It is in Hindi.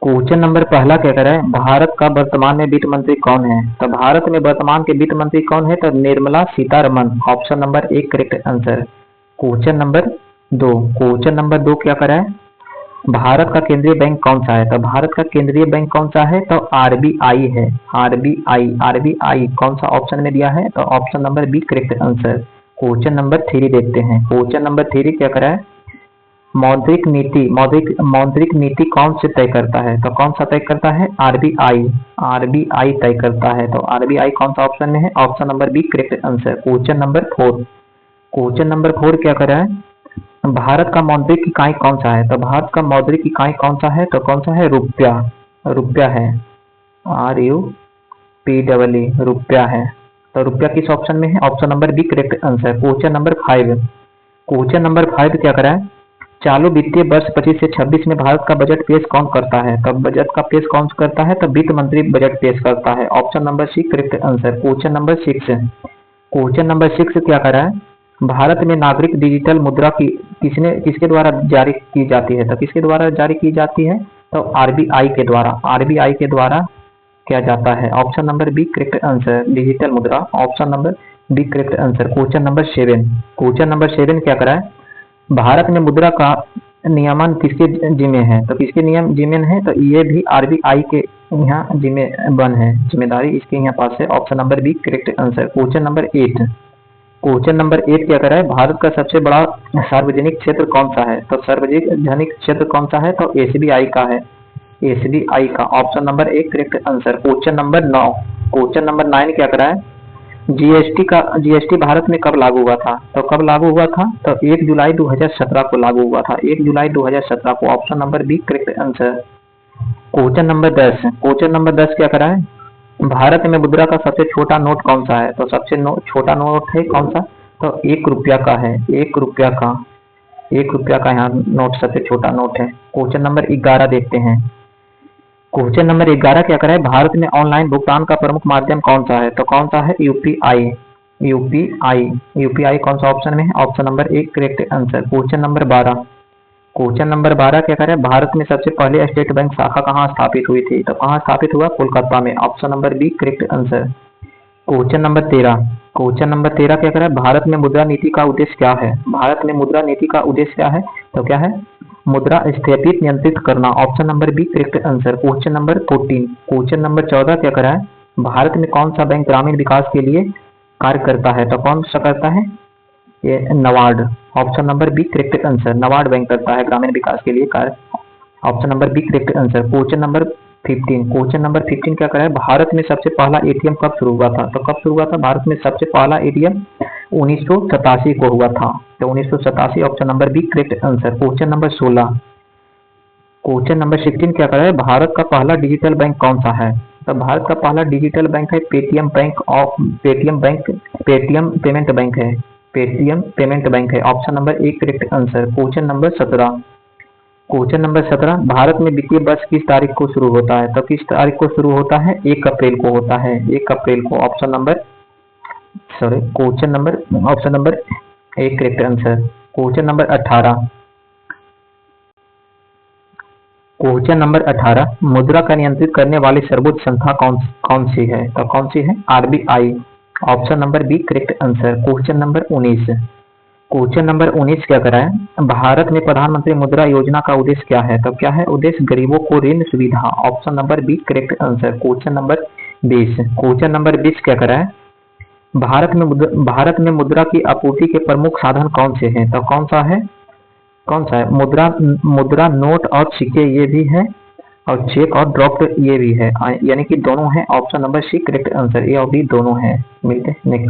क्वेश्चन नंबर पहला क्या कह रहा है, भारत का वर्तमान में वित्त मंत्री कौन है? तो भारत में वर्तमान के वित्त मंत्री कौन है? तो निर्मला सीतारमन। ऑप्शन नंबर एक करेक्ट आंसर। क्वेश्चन नंबर दो, क्वेश्चन नंबर दो क्या कह रहा है, भारत का केंद्रीय बैंक कौन सा है? तो भारत का केंद्रीय बैंक कौन सा है? तो आरबीआई है। आरबीआई, आरबीआई कौन सा ऑप्शन में दिया है? तो option number B correct answer. Question number three देखते हैं। क्वेश्चन नंबर थ्री क्या करा है, मौद्रिक नीति कौन से तय करता है? तो कौन सा तय करता है? आरबीआई। आरबीआई तय करता है। तो आरबीआई कौन सा ऑप्शन में है? Option number B correct answer. Question number four, question number four क्या करा है, भारत का मौद्रिक इकाई कौन सा है? तो भारत का मौद्रिक इकाई कौन सा है? तो कौन सा है? रुपया। रुपया है, RUPEE, रुपया है। तो रुपया किस ऑप्शन में है? Option number B correct answer. Question number five, question number five क्या करा है, चालू वित्तीय वर्ष 25 से 26 में भारत का बजट पेश कौन करता है? तब बजट का पेश कौन करता है? तो वित्त मंत्री बजट पेश करता है। Option number C correct answer. Question number six, question number six क्या कर रहा है, भारत में नागरिक डिजिटल मुद्रा की किसके द्वारा जारी की जाती है? तो किसके द्वारा जारी की जाती है? तो आरबीआई के द्वारा। आरबीआई के द्वारा किया जाता है। Option number B correct answer, digital मुद्रा। Option number B correct answer. Question number seven, question number seven क्या करा है, भारत में मुद्रा का नियमन किसके जिम्मे है? तो किसके नियम जिम्मे है? तो ये भी आरबीआई के यहाँ जिम्मे बन है, जिम्मेदारी इसके यहाँ पास है। Option number B correct answer. Question number eight, question number eight क्या कर रहा है, भारत का सबसे बड़ा सार्वजनिक क्षेत्र कौन सा है? तो सार्वजनिक क्षेत्र कौन सा है? तो एसबीआई का है। एसबीआई का। ऑप्शन नंबर एक करेक्ट आंसर। क्वेश्चन नंबर नौ, क्वेश्चन नंबर नाइन क्या कर रहा है, जीएसटी भारत में कब लागू हुआ था? तो कब लागू हुआ था? तो 1 जुलाई 2017 को लागू हुआ था। 1 जुलाई 2017 को। Option number B correct answer. Question number 10, question number 10 क्या करा है, भारत में मुद्रा का सबसे छोटा नोट कौन सा है? तो सबसे छोटा नोट है कौन सा? तो 1 रुपया का है। 1 रुपया का, 1 रुपया का यहाँ नोट सबसे छोटा नोट है। क्वेश्चन नंबर 11 देखते हैं। क्वेश्चन नंबर 11 क्या करा है, भारत में ऑनलाइन भुगतान का प्रमुख माध्यम कौन सा है? तो कौन सा है? यूपीआई। यूपीआई, यूपीआई कौन सा ऑप्शन में है? ऑप्शन नंबर एक correct answer. Question number 12, question number 12 क्या करें, भारत में सबसे पहले स्टेट बैंक शाखा कहाँ स्थापित हुई थी? तो कहाँ स्थापित हुआ? कोलकाता में। Option number B correct answer. Question number 13, question number 13 क्या करें, भारत में मुद्रा नीति का उद्देश्य क्या है? भारत में मुद्रा नीति का उद्देश्य क्या है? तो क्या है? मुद्रा स्फीति नियंत्रित करना। Option number B correct answer. Question number 14, question number 14 क्या करा है, भारत में कौन सा बैंक ग्रामीण विकास के लिए कार्य करता है? तो कौन सा करता है? ये NABARD. Option number B correct answer. NABARD bank करता है ग्रामीण विकास के लिए कार्य। Option number B correct answer. Question number 15, question number 15 क्या करा है, भारत में सबसे पहला एटीएम कब शुरू हुआ था? तो कब शुरू हुआ था भारत में सबसे पहला एटीएम? 1987 को हुआ था। तो 1987 option number B correct answer. Question number 16, question number 16 क्या करा है, भारत का पहला डिजिटल बैंक कौन सा है? तो भारत का पहला डिजिटल बैंक है Paytm bank of Paytm payment bank है। पेटीएम पेमेंट बैंक है। ऑप्शन नंबर एक correct answer. Question number 17, question number 17, Bharat में वित्तीय वर्ष किस तारीख को शुरू होता है? तो किस तारीख को शुरू होता है? 1 अप्रैल को होता है। 1 अप्रैल को। Option number question number option number एक correct answer. Question number 18, question number 18, मुद्रा का नियंत्रित करने वाली सर्वोच्च संस्था कौन सी है? तो कौन सी है? RBI. Option number B correct answer. Question number 19, question number 19 क्या करा है, भारत में प्रधानमंत्री मुद्रा योजना का उद्देश्य क्या है? तो क्या है उद्देश्य? गरीबों को ऋण सुविधा। Option number B correct answer. Question number 20, question number 20 क्या करा है, भारत में मुद्रा की आपूर्ति के प्रमुख साधन कौन से हैं? तो कौन सा है? मुद्रा नोट और सिक्के ये भी है, और चेक और ड्रॉप्ड ये भी है, यानी कि दोनों है। Option number C correct answer. A और बी दोनों है। मिलते हैं नेक्स्ट।